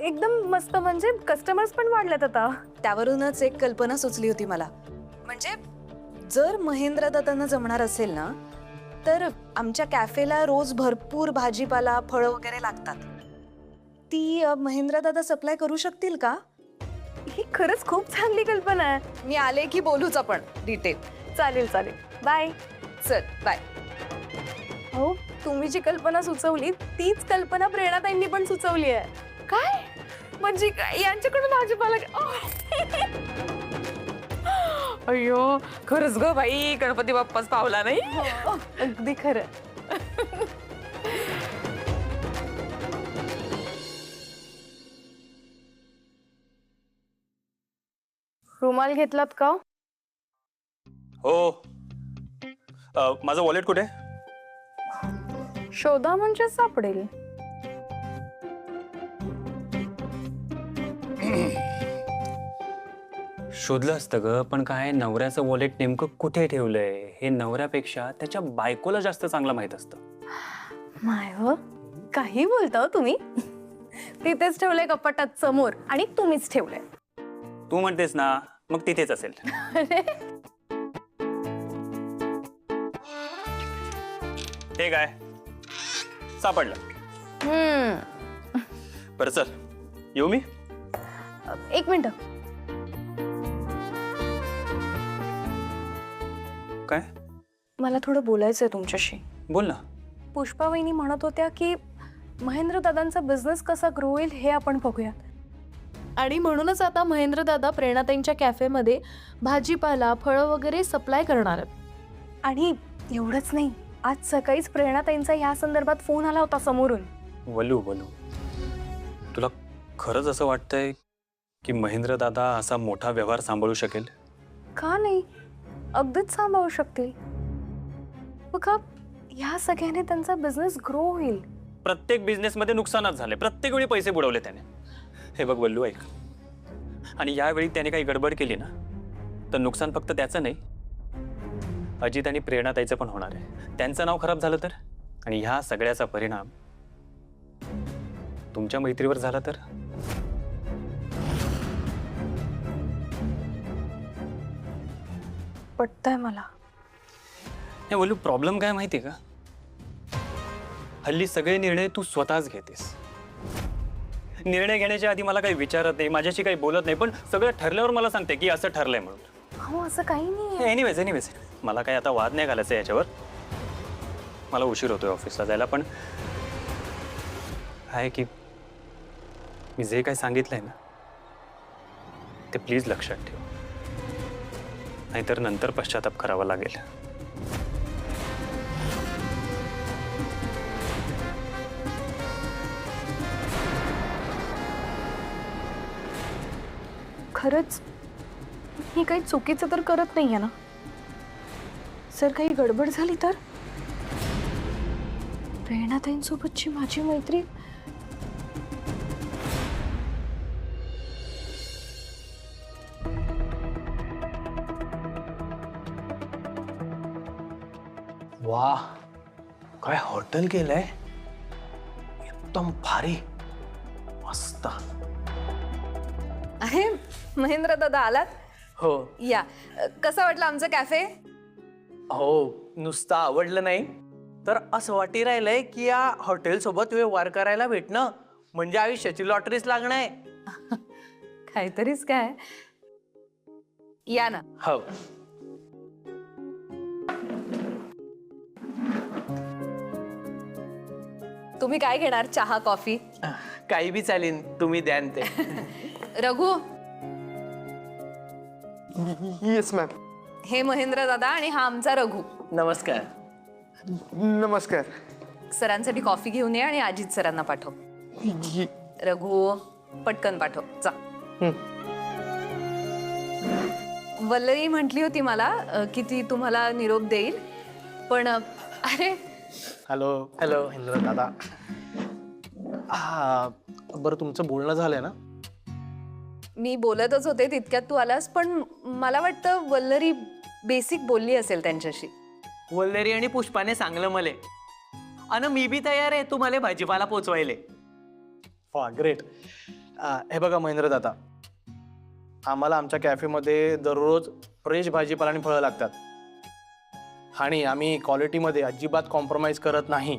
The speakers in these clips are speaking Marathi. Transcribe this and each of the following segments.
एकदम मस्त, म्हणजे कस्टमर्स पण वाढलेत आता. त्यावरूनच एक कल्पना सुचली होती मला. म्हणजे जर महेंद्र दादांना जमणार असेल ना, तर आमच्या कॅफेला रोज भरपूर भाजीपाला फळं वगैरे लागतात. ती महेंद्र दादा सप्लाय करू शकतील का? ही खरंच खूप चांगली कल्पना आहे. मी आले की बोलूच आपण डिटेल. चालेल चालेल, बाय. चल बाय. हो, तुम्ही जी कल्पना सुचवली तीच कल्पना प्रेरणाताईंनी पण सुचवली आहे. काय म्हणजे यांच्याकडून भाजीपाला अय्यो, खरंच ग बाई, गणपती बाप्पाच पावला नाही. अगदी खरं. रुमाल घेतलात का? हो. माझं वॉलेट कुठे? शोधा म्हणजे सापडेल. शोधलं असतं ग, पण काय नवऱ्याचं वॉलेट नेमकं कुठे ठेवलंय हे नवऱ्यापेक्षा त्याच्या बायकोला जास्त चांगलं माहित असतं. माय व, काही बोलता हो तुम्ही. तिथेच ठेवलंय कपाटात समोर, आणि तुम्हीच ठेवलंय. तू म्हणतेस ना, मग तिथेच असेल. हे काय सापडलं? बरं चल, येऊ मी? एक मिनिट. काय? मला थोडं बोलायचंय तुमच्याशी. बोल ना. पुष्पा वहिनी म्हणत होत्या की महेंद्र दादांचा बिझनेस कसा ग्रो होईल हे आपण बघूयात. आणि म्हणूनच आता महेंद्र दादा प्रेरणाताईंच्या कॅफेमध्ये भाजीपाला फळं वगैरे सप्लाय करणार आहेत. आणि एवढंच नाही, आज सकाळीच प्रेरणाताईंचा या संदर्भात फोन आला होता समोरून. वलू तुला खरंच असं वाटतंय की महेंद्र दादा असा मोठा व्यवहार सांभाळू शकेल? का नाही, अगदीच सांभाळू शकतील. बघा, ह्या सगळ्याने त्यांचा बिझनेस ग्रो होईल. प्रत्येक बिझनेसमध्ये नुकसानच झाले, प्रत्येक वेळी पैसे बुडवले त्याने. हे बघ वल्लू, ऐक, आणि यावेळी त्याने काही गडबड केली ना, तर नुकसान फक्त त्याचं नाही, अजित आणि प्रेरणाताईचं पण होणार आहे. त्यांचं नाव खराब झालं तर, आणि ह्या सगळ्याचा परिणाम तुमच्या मैत्रीवर झाला तर? पटतंय मला. हे वल्लू, प्रॉब्लेम काय माहिती का, हल्ली सगळे निर्णय तू स्वतःच घेतेस. निर्णय घेण्याच्या आधी मला काही विचारत नाही, माझ्याशी काही बोलत नाही, पण सगळं ठरल्यावर मला सांगते की असं ठरलंय म्हणून. हो, असं काही नाही. एनिवेज मला काही आता वाद नाही घालायचा याच्यावर. मला उशीर होतोय ऑफिसला जायला, पण आहे की मी जे काही सांगितलंय ना, ते प्लीज लक्षात ठेव, नाहीतर नंतर पश्चाताप करावा लागेल. खरंच मी काही चुकीचं तर करत नाहीये ना? जर काही गडबड झाली तर? प्रेरणाताईंसोबतची माझी मैत्री वाह, काय हॉटेल केलंय, एकदम भारी, मस्त. अरे महेंद्र दादा आलात? हो या. कसं वाटलं आमचं कॅफे? हो, नुसतं आवडलं नाही तर असं वाटी राहिलंय की या हॉटेल सोबत व्यवहार करायला भेटणं म्हणजे आयुष्याची लॉटरीच लागणं आहे. काहीतरीच काय. या ना. हो. तुम्ही काय घेणार, चहा कॉफी? काही बी चालेल, तुम्ही द्यान ते. Raghu, yes ma'am. हे महेंद्र दादा आणि हा आमचा रघु. नमस्कार. नमस्कार. सरांसाठी कॉफी घेऊन ये आणि अजित सरांना पाठव. रघु, पटकन पाठव जा. वल्लरी म्हटली होती मला की ती तुम्हाला निरोप देईल, पण अरे हॅलो हॅलो. महेंद्र दादा. हा, बरं तुमचं बोलणं झालंय ना? मी बोलतच होते तितक्यात तू आलास, पण मला वाटतं वल्लरी बेसिक बोलली असेल त्यांच्याशी. वल्लेरी आणि पुष्पाने सांगलं मले, अन मी बी तयार आहे तुम्हाला भाजीपाला पोचवायले. वा, ग्रेट. हे बघा महेंद्र दादा, आम्हाला आमच्या कॅफेमध्ये दररोज फ्रेश भाजीपाला आणि फळं लागतात आणि आम्ही क्वालिटीमध्ये अजिबात कॉम्प्रोमाइज करत नाही.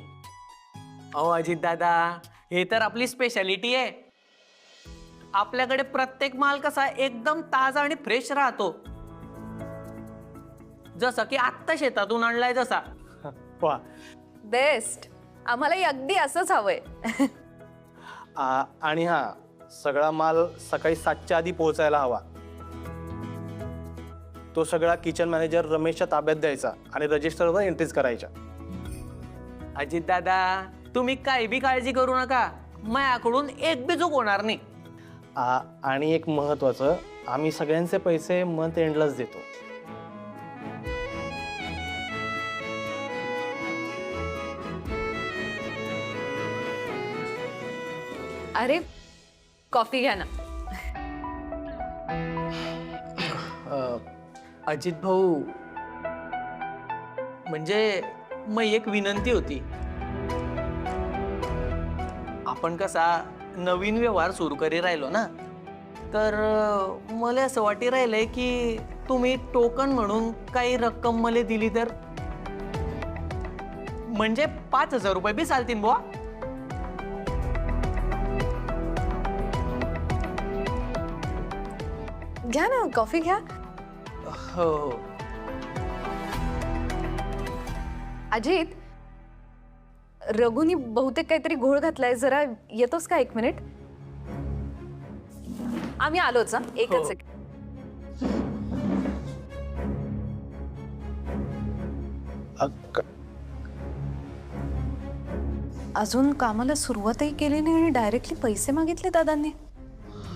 अहो अजित दादा, हे तर आपली स्पेशालिटी आहे. आपल्याकडे प्रत्येक माल कसा एकदम ताजा आणि फ्रेश राहतो, जसं की आत्ता शेतातून आणलाय तसा. वा. बेस्ट. आम्हालाही अगदी असंच हवंय. आणि हा सगळा माल सकाळी 7च्या आधी पोहोचायला हवा. तो सगळा किचन मॅनेजर रमेशच्या ताब्यात द्यायचा आणि रजिस्टरवर एंट्रीज करायच्या. अजित दादा, तुम्ही काही बी काळजी करू नका, माझ्याकडून एक बी चूक होणार नाही. आणि एक महत्वाचं, आम्ही सगळ्यांचे पैसे मंथ एंडलाच देतो. अरे कॉफी घ्या ना. अजित भाऊ, म्हणजे मग एक विनंती होती. आपण कसा नवीन व्यवहार सुरू करी राहिलो ना, तर मला असं वाटी राहिलंय की तुम्ही टोकन म्हणून काही रक्कम मला दिली तर, म्हणजे 5,000 रुपये बी चालतील बुवा. घ्या ना, कॉफी घ्या. हो हो. अजित, रघुनी बहुतेक काहीतरी घोळ घातलाय. जरा येतोस का 1 मिनिट? आम्ही आलोच. एकच हो. सेकंड. अजून कामाला सुरुवातही केली नाही आणि डायरेक्टली पैसे मागितले दादांनी.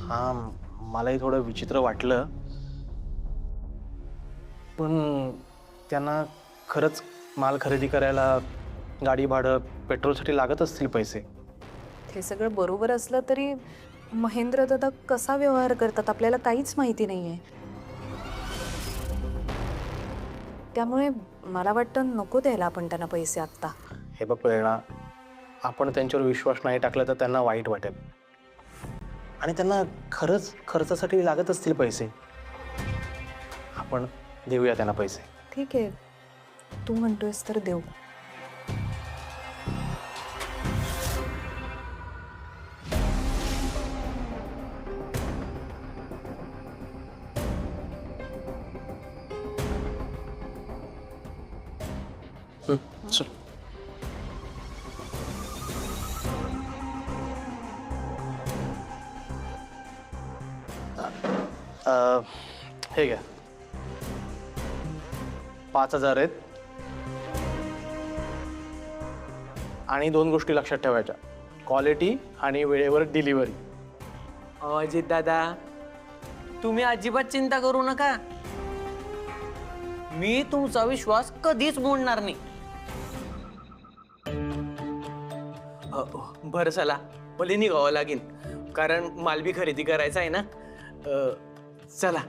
हा, मलाही थोडं विचित्र वाटलं, पण त्यांना खरंच माल खरेदी करायला गाडी भाडं पेट्रोलसाठी लागत असतील पैसे. हे सगळं बरोबर असलं तरी महेंद्र दादा कसा व्यवहार करतात आपल्याला काहीच माहिती नाहीये. त्यामुळे मला वाटतं नको द्यायला आपण त्यांना पैसे आत्ता. हे बघ प्रेरणा, आपण त्यांच्यावर विश्वास नाही टाकला तर त्यांना वाईट वाटेल आणि त्यांना खरंच खर्चासाठी लागत असतील पैसे. आपण देऊया त्यांना पैसे. ठीक आहे, तू म्हणतोयस तर देऊ. चल. हे घ्या, 5,000 आहेत. आणि 2 गोष्टी लक्षात ठेवायच्या, क्वालिटी आणि वेळेवर डिलिव्हरी. अजित दादा, तुम्ही अजिबात चिंता करू नका, मी तुमचा विश्वास कधीच मोडणार नाही. बरं चला, मला निघावं लागेल, कारण माल बी खरेदी करायचा आहे ना. चला.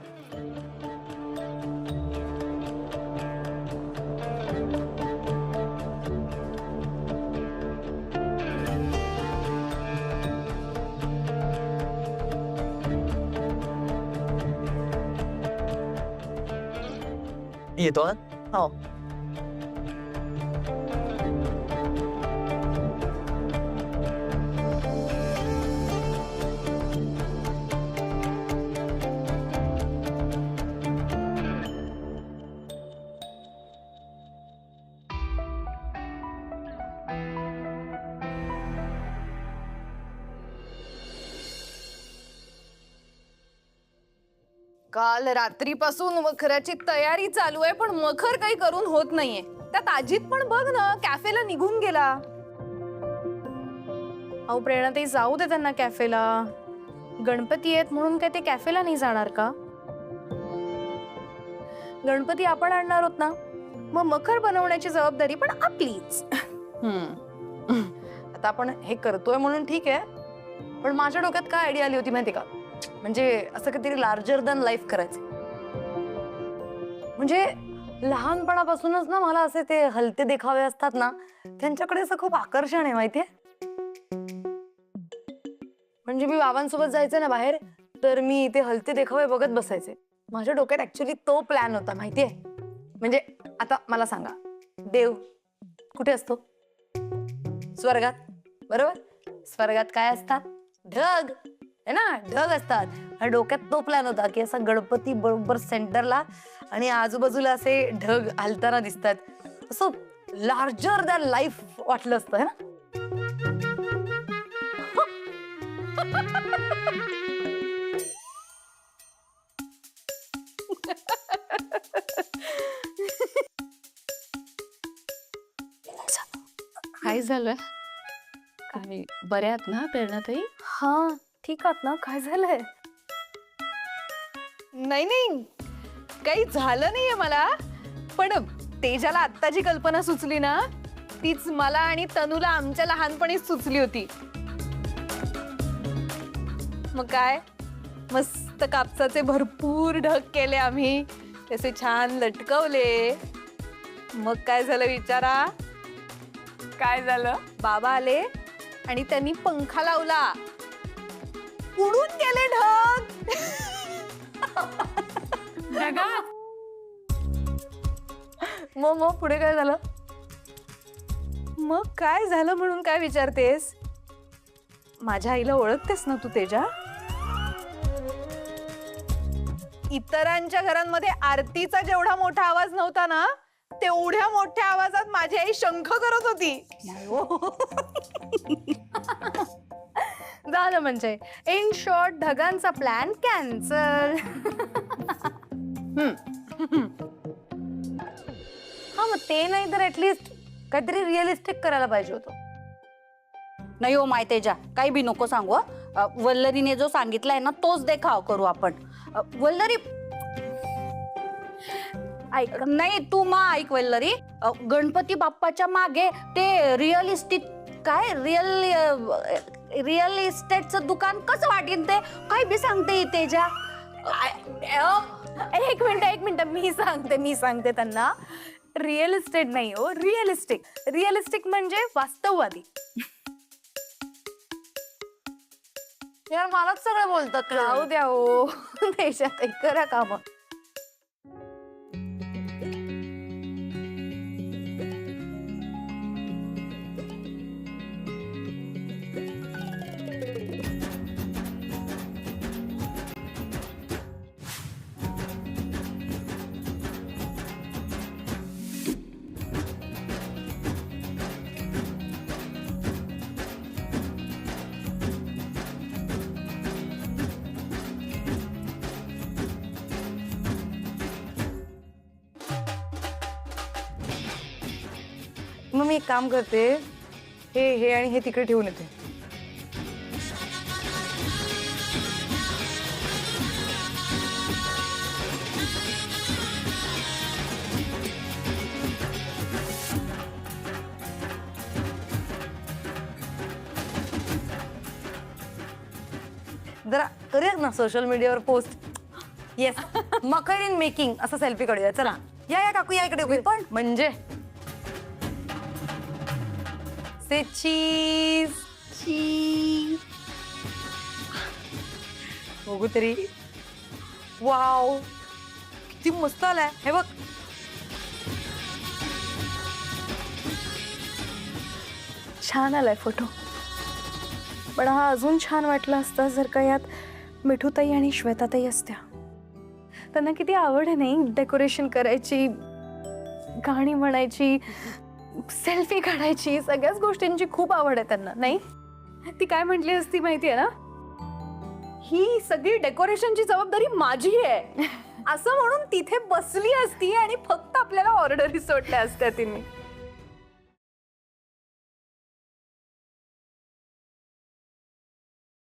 येतो. हो. काल रात्रीपासून मखराची तयारी चालू आहे, पण मखर काही करून होत नाहीये. त्यात अजित पण बघ ना, कॅफेला निघून गेला. अहो प्रेरणाताई, जाऊ दे त्यांना कॅफेला. गणपती आहेत म्हणून काय ते कॅफेला नाही जाणार का? गणपती आपण आणणार आहोत ना, मग मखर बनवण्याची जबाबदारी पण आपलीच. आता आपण हे करतोय म्हणून ठीक आहे, पण माझ्या डोक्यात काय आयडिया आली होती माहिती का? म्हणजे असं काहीतरी लार्जर दॅन लाईफ करायचं. म्हणजे लहानपणापासूनच ना मला असे ते हलते देखावे असतात ना, त्यांच्याकडे असं खूप आकर्षण आहे माहितीये. म्हणजे मी बाबांसोबत जायचं ना बाहेर, तर मी इथे हलते देखावे बघत बसायचे. माझ्या डोक्यात ऍक्च्युली तो प्लॅन होता, माहितीये. म्हणजे आता मला सांगा, देव कुठे असतो? स्वर्गात, बरोबर. स्वर्गात काय असतात? ढग है ना, ढग असतात. आणि डोक्यात तो प्लॅन होता की असा गणपती बरोबर सेंटरला आणि आजूबाजूला असे ढग हलताना दिसतात, असं लार्जर दॅन लाईफ वाटलं असतं है ना. काय झालं? काय बऱ्या आहात ना प्रेरणाताई? हा, ठीक आहात ना? काय झालंय? नाही नाही, काही झालं नाहीये मला, पण तेजाला आत्ता जी कल्पना सुचली ना, तीच मला आणि तनूला आमच्या लहानपणीच सुचली होती. मग काय, मस्त कापसाचे भरपूर ढग केले आम्ही, त्याचे छान लटकवले. मग काय झालं विचारा? काय झालं? बाबा आले आणि त्यांनी पंखा लावला, उडून गेले ढग. मग पुढे काय झालं? मग काय झालं म्हणून काय विचारतेस? माझ्या आईला ओळखतेस ना तू तेजा? इतरांच्या घरांमध्ये आरतीचा जेवढा मोठा आवाज नव्हता ना, तेवढ्या मोठ्या आवाजात माझी आई शंख करत होती. झालं म्हणजे इन शॉर्ट ढगांचा प्लॅन कॅन्सल. हा, मग ते नाही तर ऍटलिस्ट काहीतरी रिअलिस्टिक करायला पाहिजे होतं. नाही हो मायतेजा, काही बी नको सांगू. वल्लरीने जो सांगितलाय ना तोच देखाव करू आपण. वल्लरी ऐक, नाही तू मा ऐक वल्लरी. गणपती बाप्पाच्या मागे ते रिअलिस्टिक काय रिअल इस्टेटचं दुकान कसं वाटेल ते काही बी सांगते तेजा. एक मिनिट, मी सांगते त्यांना. रिअल इस्टेट नाही हो, रिअलिस्टिक. रिअलिस्टिक म्हणजे वास्तववादी. यार मलाच सगळं बोलतात. राहू द्या हो. देशात करा काम. मग मी एक काम करते, हे आणि हे तिकडे ठेवून येते. जरा करूयात ना सोशल मीडियावर post. Yes, Makar in making असं सेल्फी काढूया. चला या काकू, या इकडे. पण म्हणजे चीज बघू तरी. वाव, किती मस्त आलाय हे बघ. छान आलाय फोटो, पण हा अजून छान वाटला असता जर का यात मिठूताई आणि श्वेताताई असत्या. त्यांना किती आवड आहे नाही डेकोरेशन करायची, गाणी म्हणायची, सेल्फी काढायची, सगळ्याच गोष्टींची खूप आवड आहे त्यांना. नाही, ती काय म्हटली असती माहितीये ना, ही सगळी डेकोरेशनची जबाबदारी माझी आहे असं म्हणून तिथे बसली असती आणि फक्त आपल्याला ऑर्डरी सोडल्या असत्या तिने.